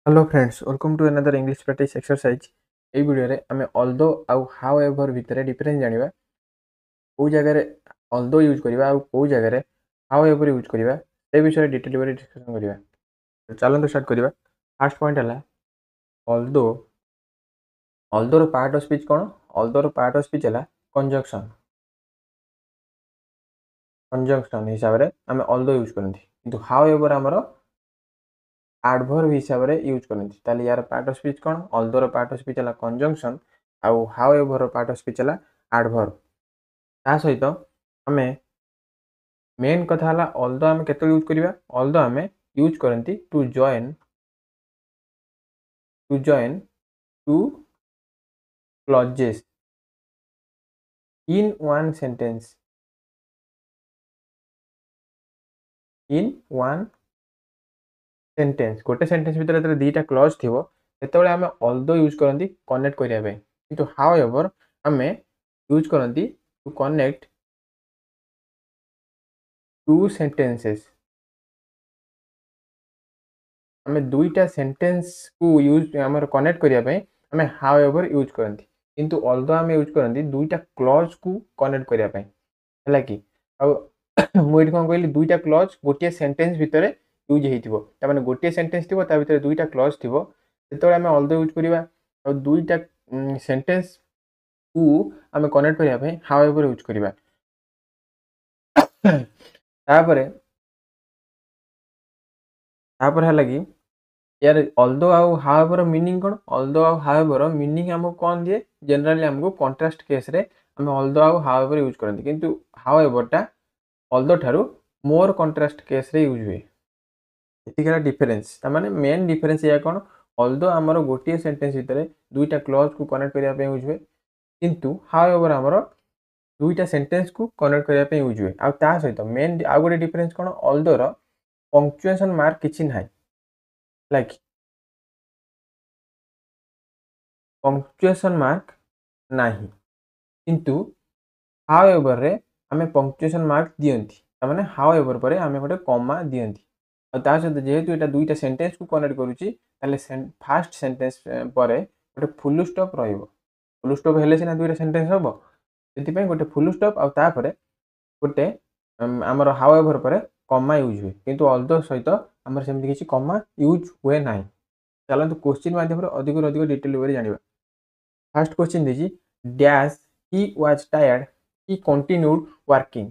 Hello friends, welcome to another English practice exercise. এই ভিডিওরে আমি অলদো ଆଉ ହାଉଏଭର ଭିତରେ ଡିଫରେନ୍ସ ଜାଣିବା। କେଉଁ ଜାଗାରେ অলদো ୟୁଜ୍ କରିବା ଆଉ କେଉଁ ଜାଗାରେ ହାଉଏଭର ୟୁଜ୍ କରିବା ସେ ବିଷୟରେ ଡିଟେଲ ଭାବରେ ଡିସ୍କସନ୍ କରିବା। ତ ଚାଲନ୍ତୁ ଷ୍ଟାର୍ଟ କରିବା। ଫାର୍ଷ୍ଟ ପଏଣ୍ଟ ହେଲା অলদো। অলদୋର ପାର୍ଟ ଅଫ୍ ସ୍ପିଚ୍ କ'ଣ? অলদୋର ପାର୍ଟ ଅଫ୍ ସ୍ପିଚ୍ ହେଲା କଞ୍ଜକ୍ସନ୍। କଞ୍ଜକ୍ସନ୍ ହିସାବରେ ଆମେ অলদো ୟୁଜ୍ କରନ୍ତି, କିନ୍ତୁ ହାଉଏଭର ଆମର ଆଡଭର୍ବ ହିସାବରେ ୟୁଜ୍ କରନ୍ତି। ତାହେଲେ ୟାର ପାର୍ଟ ଅଫ୍ ସ୍ପିଚ୍ କ'ଣ? অলদୋର ପାର୍ଟ ଅଫ୍ ସ୍ପିଚ୍ ହେଲା କଞ୍ଜକ୍ସନ୍ ଆଉ ହାଉଏଭରର ପାର୍ଟ ଅଫ୍ ସ୍ପିଚ୍ ହେଲା ଆଡଭର୍ବ। ତା ସହିତ ଆମେ मेन कथा है अलदो आम के यूज करवा। अलदो आम यूज करती to join two clauses in one sentence. In one sentence गोटे सेंटेंस भीतर दीटा क्लॉज थी जो आम अलदो यूज करती कनेक्ट करने किंतु हाउ एवर आम यूज करती टू कनेक्ट टू सेंटेंसेस। आम दुईटा सेंटेंस को यूज आम कनेक्ट करने आम हाउ एवर यूज करती, किंतु अलदो आम यूज करती दुईटा क्लॉज को कनेक्ट करने है कि मुझे कौन कहली दुईटा क्लॉज गोटे सेंटेंस भितर यूज होने गोटे सेंटेंस थी भर दुईटा क्लॉज थी जो आम अलदो यूज करवा और दुईटा सेंटेंस को आम कनेक्ट करने हाउ एवर यूज करवा। तापर है कि यार अलदो आउ हाउ एवर मीनिंग कौन? अलदो आउ हाउ एवर मीनिंग हमको कौन दिए? जनरली हमको कॉन्ट्रास्ट केस रे आम अलदो आउ हाउ एवर यूज करते, किंतु हाउ एवरटा अलदो ठारू मोर कॉन्ट्रास्ट केस रे यूज हुए। ये डिफरेंस माने मेन डिफरेंस या कौन? अलदो आमर गोटे सेंटेंस भितर दुईटा क्लॉज को कनेक्ट करने यूज हुए, किंतु हाउ एवर आमर दुईटा सेंटेंस को कनेक्ट करने यूज हुए। आ सहित मेन आउ गोटे डिफरेंस कौन? अलदोर पंक्चुएशन मार्क किसी ना, लाइक पंक्चुएशन मार्क नहीं, किंतु हाउ एवर रे आम पंक्चुएशन मार्क दियंती माने हाउ एवर पर आम गोटे कमा दियंती। और सहित जेहेतु ये दुईटा सेंटेंस को कनेक्ट करुच्ची फास्ट सेंटेंस पर गोटे फुल स्टॉप रहिबो। फुल स्टॉप हेले सिना दुईटा सेंटेंस हम से गोटे फुल स्टॉप आउे गोटे आमर हाउ एवर पर कमा यूज हुए, किंतु अलदो सहित आमर सेमती किसी कमा यूज हुए ना। चलते क्वेश्चन माध्यम अधिक अधिक डिटेल भाव जाना। फास्ट क्वेश्चन देखिए dash he was tired he continued working.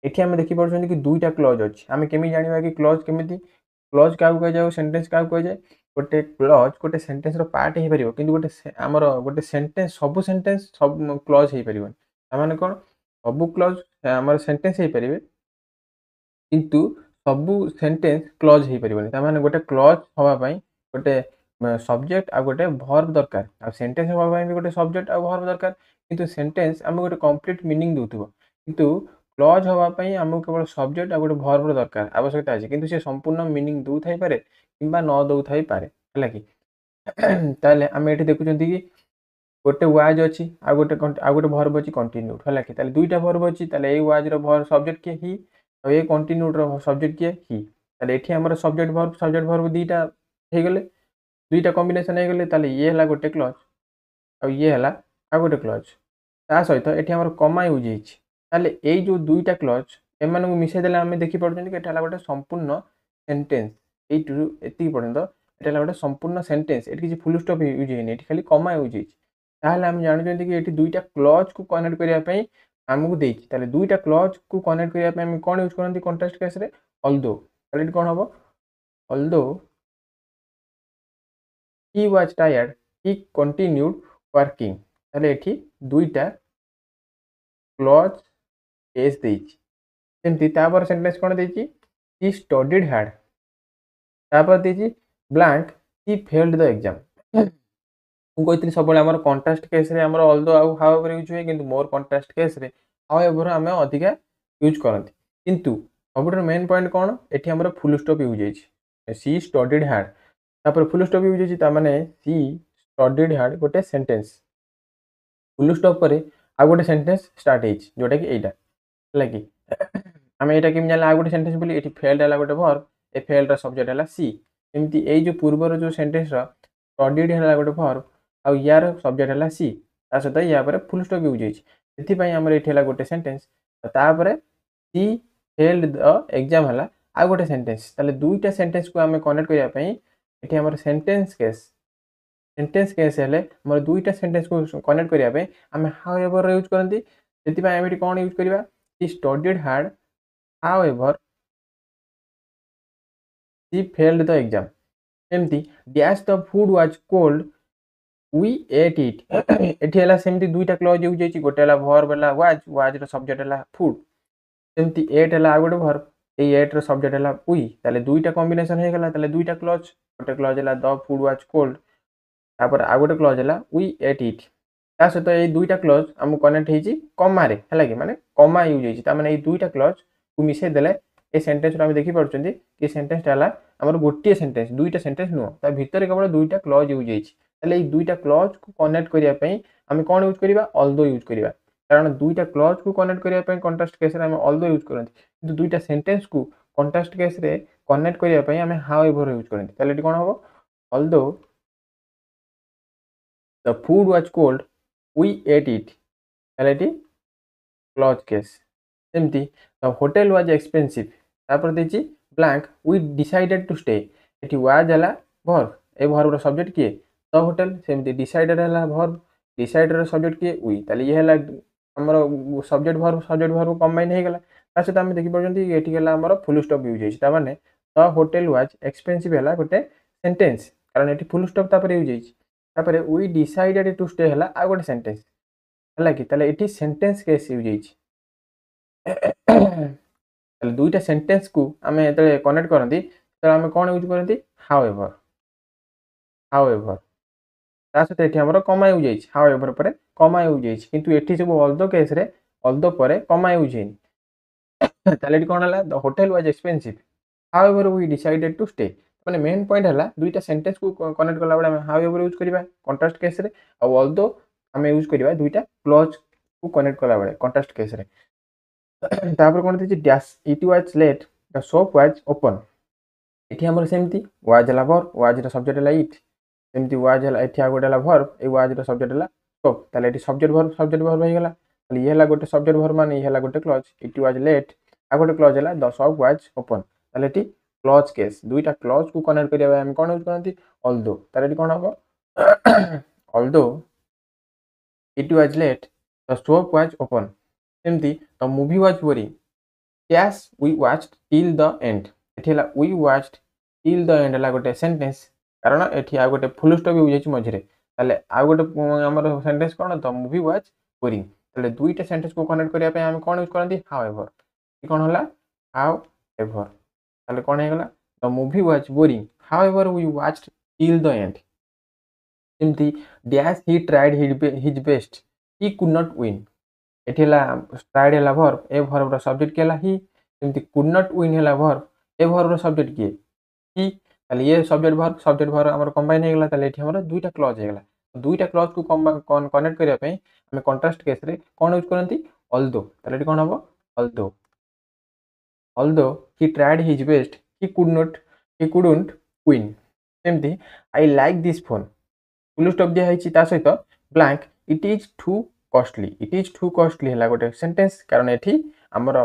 एठी आम देखि पार्छन कि दुईटा क्लॉज अछि। आम केमी जानिबा कि क्लॉज केमिति? क्लॉज क्या कह जाए, सेंटेंस क्या कह जाए? गोटे क्लॉज गोटे सेंटेंस रो पार्ट हो पारिबो, किंतु गोटे आमर गोटे सेंटेंस सब क्लॉज हो पारिबो। माने कोन? सब क्लॉज आमर सेंटेंस हो पारिबे, किंतु सबू सेंटेंस क्लॉज हो पारिबोनी। माने गोटे क्लॉज हवा पई गोटे सब्जेक्ट आ गोटे वर्ब दरकार, आ सेंटेंस हवा पई भी गोटे सब्जेक्ट आ वर्ब दरकार, किंतु सेंटेंस आम गोटे कंप्लीट मीनिंग दउथिबो, किंतु क्लॉज हवा पई हमको केवल सब्जेक्ट आ गोटे वर्ब दरकार आवश्यकता अछि, किंतु से संपूर्ण मीनिंग दउ थाई पारे किंबा न दउ थाई पारे, हैला कि ताले आम एठी देखुचंती कि गोटे वाज अछि आ गोटे वर्ब अछि कंटिन्यूड, हैला कि ताले दुईटा वर्ब अछि, ताले ए वाज रो वर्ब सब्जेक्ट के ही और ए कंटिन्यूड रो सब्जेक्ट के ही। ताले एठी हमर सब्जेक्ट वर्ब दीटा हे गेले, दुईटा कॉम्बिनेशन हो गले, ताले ये हला गोटे क्लॉज और ये हला आ गोटे क्लॉज। ता सहित एठी हमर कमा यूज होइछि। ताले एई जो दुईटा क्लॉज एमान को मिसै देले आमे देखि पडुछन कि एटा हला गोटे संपूर्ण सेंटेंस। एटू एति पर्यंत एटा हला गोटे संपूर्ण सेंटेंस। एठी किछि फुल स्टॉप यूज हेनि, एठी खाली कमा यूज होइछि। ताहले आमे जानुछन कि एठी दुईटा क्लॉज को कनेक्ट करिया पई आमको देइछि। ताले दुईटा क्लॉज को कनेक्ट करिया पई आमे कोन यूज करंती कॉन्ट्रास्ट केस रे? अलदो। ताले एठी कोन हबो? अलदो he was tired he continued working। ताले एठी दुईटा क्लॉज केस देइछि। सेमती तापर सेंटेंस कोन देइछि? he studied hard। तापर देइछि blank he failed the exam। ମୁଁ କହିଥିଲି ସବୁବେଳେ ଆମର କଣ୍ଟ୍ରାଷ୍ଟ କେସ୍ରେ ଆମର ଅଲଦୋ ଆଉ ହାଉ ଏଭର ୟୁଜ୍ ହୁଏ, କିନ୍ତୁ ମୋର କଣ୍ଟ୍ରାଷ୍ଟ କେସ୍ରେ ହାଉ ଏଭର ଆମେ ଅଧିକା ୟୁଜ୍ କରନ୍ତି। କିନ୍ତୁ ସବୁଠାରୁ ମେନ୍ ପଏଣ୍ଟ କ'ଣ? ଏଠି ଆମର ଫୁଲ୍ ଷ୍ଟପ୍ ୟୁଜ୍ ହେଇଛି। ସି ଷ୍ଟଡିଡ୍ ହାର୍ଡ, ତାପରେ ଫୁଲ୍ ଷ୍ଟପ୍ ୟୁଜ୍ ହେଇଛି, ତାମାନେ ସି ଷ୍ଟଡିଡ୍ ହାର୍ଡ ଗୋଟେ ସେଣ୍ଟେନ୍ସ। ଫୁଲ୍ ଷ୍ଟପ୍ ପରେ ଆଉ ଗୋଟେ ସେଣ୍ଟେନ୍ସ ଷ୍ଟାର୍ଟ ହେଇଛି, ଯୋଉଟାକି ଏଇଟା, ହେଲା କି ଆମେ ଏଇଟା କେମିତି ଜାଣିଲା ଆଉ ଗୋଟେ ସେଣ୍ଟେନ୍ସ ବୋଲି? ଏଠି ଫେଲ୍ଡ ହେଲା ଗୋଟେ ଭର୍ବ, ଏ ଫେଲ୍ଡର ସବଜେକ୍ଟ ହେଲା ସି। एमती ए जो पूर्वर जो सेंटेंस स्टडीड है गोटे वर्ब आउ यार सब्जेक्ट है सी ता सहित या फुल स्टॉप यूज होती आमर ये गोटे सेंटेंस तापर सी फेल्ड द एग्जाम है आ गोटे सेंटेंस ताले दुईटा सेंटेंस को आम कनेक्ट करने ये आम सेंटेंस केस हेले मोर दुईटा सेंटेंस को कनेक्ट करने आम हाउ एवर यूज करती से कौन यूज करवा she studied hard however she failed the exam एमती dash the food was cold we ate it एटी है सेमती दुईटा क्लज यूज होती गोटे है वर्ब है वाज रो सब्जेक्ट है फूड सेमती एट है आ गोटे वर्ब ये एट रो सब्जेक्ट है वी ताले दुईटा कॉम्बिनेशन हो गला ताले दुईटा क्लज गोटे क्लज है द फूड वाज कोल्ड तापर आ गोटे क्लज है वी एट इट ता सहित ये दुईटा क्लज आमको कनेक्ट होती कमा रे है कि माने कमा यूज होती मैंने ये दुईटा क्लज को मिसई देले ये सेंटेंस आम देखी पार्टी कि सेंटेंस है आमर गोटे सेंटेंस दुईटा सेंटेंस नुह ता भितर केवल दुईटा क्लज यूज होती ये दुईटा क्लज को कनेक्ट करने आम कौन यूज करवा अल्दो यूज करवा कारण दुईटा क्लज को कनेक्ट करने कंट्रास्ट केस आम अल्दो यूज करते कि दुईटा सेंटेंस को कंट्रास्ट केस कनेक्ट करने आम हाउ एवर यूज करते कौन हम although the food was cold we ate it clause case सेमती द होटेल वाज एक्सपेंसिव तापर देछि blank we decided to stay एटी वाज है वर्ब ए वर्ब सब्जेक्ट किए द होटेल सेमती डिसाइडेड है वर्ब डिसाइडेड सब्जेक्ट किए वी ताले ये है हमर सब्जेक्ट वर्ब कंबाइन हो गला ता सहित आम देखि पारछंती एटी है हमर फुल स्टॉप यूज होइछ ता माने द होटेल वाज एक्सपेंसिव है गोटे सेंटेंस कारण एटी फुल स्टॉप तापर यूज होइछ तापर वी डिसाइडेड टू स्टे है आ गोटे सेंटेंस है कि ताले एटी सेंटेंस केस यूज होइछ दुईटा सेंटेंस को आम जो कनेक्ट करती आम कौन यूज करती हाउ एवर ता सहित ये आम कमा यूज होइछ हाउ एवर पर कमा यूज होइछ किंतु एठी सब अल्दो केस रे अल्दो पर कमा यूज होइनी ताले कौन है the hotel was expensive however we decided to stay माने मेन पॉइंट है दुईटा सेंटेंस को कनेक्ट कला बेले हाउ एवर यूज करबा कंट्रास्ट केस रे अल्दो आम यूज करबा दुईटा क्लज को कनेक्ट कला बेले कंट्रास्ट केस रे तापर कौन थी dash it was late the shop was open ये आमर सेमती वाज है वर्ब वाज रो सब्जेक्ट है इट सेमती वाज है ये गोटे है वर्ब ये वाज रो सब्जेक्ट है शॉप ताले ये सब्जेक्ट वर्ब हो गला ये है गोटे सब्जेक्ट वर्ब माने ये है गोटे क्लज इट वाज लेट आ गोटे क्लज है द शॉप वाज ओपन ताले ये क्लज केस दुईटा क्लज को कनेक्ट करबा हम कौन यूज करती अल्दो ताले कौन हम although it was late the shop was open सेमती the movie was boring dash we watched till the end ये we watched till the end है गोटे सेंटेंस कारण ये आ गोटे फुल स्टॉप यूज हो मझे ताले आ गोटे आमर सेंटेंस कौन द मूवी वाज बोरिंग ताले दुईटा सेंटेंस को कनेक्ट करने आम कौन यूज करती हाउ एवर कौन है हाउ एवर ताले कौन होगा the movie was boring however we watched till the end सेमती dash he tried his best he could not win ये ट्राइड है वर्ब ए वर्ब सब्जेक्ट किए ही सेमती कुड नॉट विन है verb a verb subject किए he ताले ये subject verb आमर कंबाइन हो गला ये आमर दुईटा क्लज हो गला दुईटा क्लज को कनेक्ट करने आम कंट्रास्ट केस रे कौन यूज करती अल्दो ताले कौन हम although he tried his best he couldn't win सेमती I like this phone full stop दिखाई सहित blank it is too costly है गोटे सेंटेंस कारण ये आमर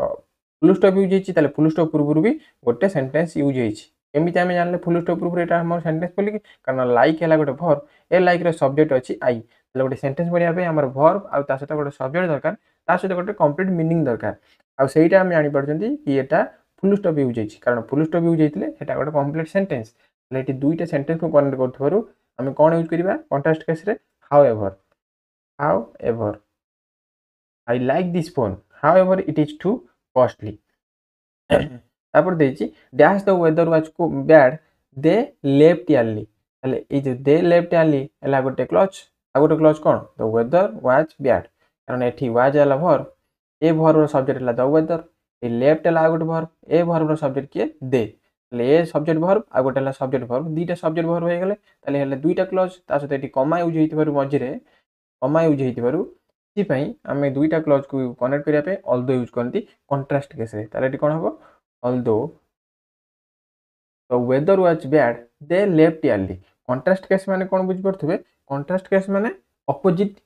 फुल स्टॉप यूज होती फुल स्टॉप पूर्व भी गोटे सेंटेंस यूज होती आम जान फुल स्टॉप पूर्व यहाँ आम सेंटेंस बोलिकी कारण लाइक है गोटे वर्ब ए लाइक रो सब्जेक्ट अच्छी आई गोटे सेंटेंस बनवाई आम वर्ब आउ सहित गोटे सब्जेक्ट दरकार सहित गोटे कंप्लीट मीनिंग दरकार आईटा आम जापर कि यहाँ फुल स्टॉप यूज होती कारण फुल स्टॉप यूज होते गोटे कंप्लीट सेंटेंस ये दुईटा सेंटेंस को कनेक्ट कर आम कौन यूज करवा कंट्रास्ट केस रे however I like this phone however it is too costly तापर देछि dash the weather was bad they left early ताले ए जो दे लेफ्ट अर्ली है गोटे क्लज आ गोटे क्लज कौन द वेदर वाज बैड कारण एठी वाज है वर्ब ए वर्ब सब्जेक्ट है द वेदर ए लेफ्ट है आ गोटे वर्ब ए वर्ब सब्जेक्ट किए दे ए सब्जेक्ट वर्ब आ गोटे है सब्जेक्ट वर्ब दुईटा सब्जेक्ट वर्ब हो गले ताले दुईटा क्लज ता सहित ये कमा यूज होइतिबारु मझे कमा यूज होइतिबारु आम दुईटा क्लज को कनेक्ट करने अल्दो यूज करती कंट्रास्ट केस रे ताले कौन हम although the weather was bad they left early. Contrast case माने कोन बुझ पड़थबे, कंट्रास्ट केस माने अपोजिट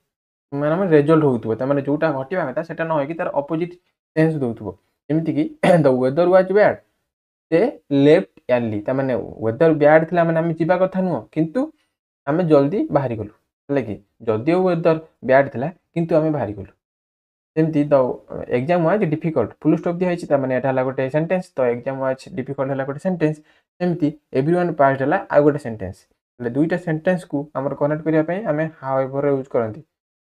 माने रिजल्ट होउथबो, त माने जोटा घटिबा कथा सेटा न होय कि तार अपोजिट सेंस दोउथबो। जेमिति कि the weather was bad they left early, त माने वेदर बैड थिला माने आमे जिबा कथा नुह, किंतु आमे जल्दी बाहरी गलु, हला कि जदियो वेदर बैड थिला किंतु आमे बाहरी गलु। जेमती the exam was difficult full stop दिया है माने एटा हला गोटे सेंटेंस, तो एग्जाम वाज डिफिकल्ट हला गोटे सेंटेंस। जेमती एवरीवन पास्ड हला आ गोटे सेंटेंस। ले दुईटा सेंटेंस को हमर कनेक्ट करिया पई हमें हाउएवर यूज करंती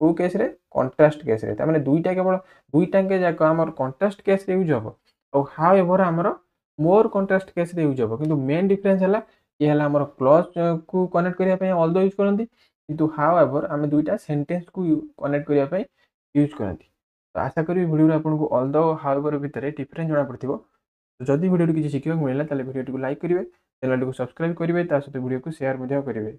को केस रे, कंट्रास्ट केस रे। त माने दुईटा केवल दुईटा के जाक हमर कंट्रास्ट केस रे यूज हो, और हाउएवर हमर मोर कंट्रास्ट केस रे यूज हो। किंतु मेन डिफरेंस हला ये हला हमर क्लॉज को कनेक्ट करिया पई ऑल द यूज करंती, किंतु हाउएवर हमें दुईटा सेंटेंस को कनेक्ट करिया पई यूज करंती। तो आशा करी भिडियो आपको ऑल द हाउएवर भितर डिफरेंस जना पड़थिबो। तो जदि भिडियो किसी शिखिବାକୁ मिलला ताले भिडियो को लाइक करिवे, चैनल को सब्सक्राइब करिवे, ता सहित भिडियो को शेयर मध्य करिवे।